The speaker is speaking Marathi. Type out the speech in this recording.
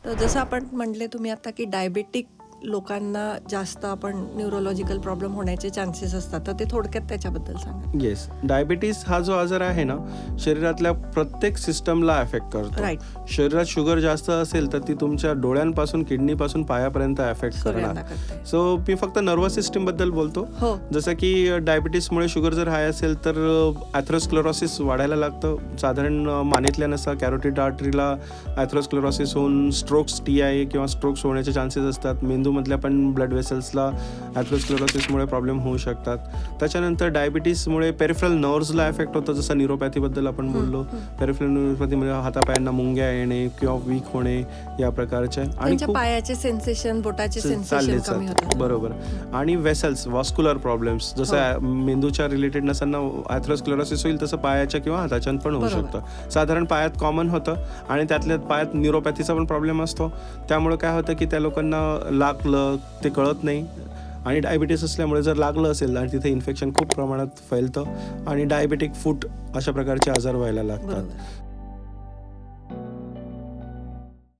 तर जसं आपण म्हटले तुम्ही आता की डायबेटिक लोकांना जास्त आपण न्यूरोलॉजिकल प्रॉब्लेम होण्याचे चान्सेस असतात, तर ते थोडक्यात त्याच्याबद्दल सांगा. येस, डायबिटीस हा जो आजार आहे ना, शरीरातल्या प्रत्येक सिस्टमला अफेक्ट करतो. राईट. शरीरात शुगर जास्त असेल तर ती तुमच्या डोळ्यांपासून किडनीपासून पायापर्यंत अफेक्ट सगळ्यांना करणार. करते. सो मी फक्त नर्वस सिस्टीमबद्दल बोलतो. हो. जसं की डायबिटीसमुळे शुगर जर हाय असेल तर ॲथरोस्क्लेरोसिस वाढायला लागतं. साधारण मानेतल्या नसा कॅरोटिड आर्टरीला ॲथरोस्क्लेरोसिस होऊन स्ट्रोक्स TIA किंवा स्ट्रोक्स होण्याचे चान्सेस असतात. मेंदूमधल्या पण ब्लड वेसल्सला ॲथरोस्क्लेरोसिसमुळे प्रॉब्लेम होऊ शकतात. त्याच्यानंतर डायबिटीसमुळे पेरिफरल नर्व्हजला इफेक्ट होतं, जसं न्यूरोपॅथीबद्दल आपण बोललो. पेरिफरल न्यूरोपॅथीमध्ये हातापायांना मुंग्या येणे किंवा वीक होणे या प्रकारचे आणि त्यांच्या पायाचे सेन्सेशन, बोटाचे सेन्सेशन चालले कमी जातात. होतात. बरोबर. आणि वेसल्स, वॉस्क्युलर प्रॉब्लेम्स, जसं मेंदूच्या रिलेटेड नसांना ॲथरोस्क्लेरोसिस होईल तसं पायाच्या किंवा हाताच्या पण होऊ बरोबर. शकतं. साधारण पायात कॉमन होतं आणि त्यातल्या पायात न्यूरोपॅथीचा पण प्रॉब्लेम असतो. त्यामुळे काय होतं की त्या लोकांना लागलं ते कळत नाही. आणि डायबिटीस असल्यामुळे जर लागलं असेल आणि तिथे इन्फेक्शन खूप प्रमाणात फैलतं आणि डायबेटिक फूट अशा प्रकारचे आजार व्हायला लागतात. बरोबर.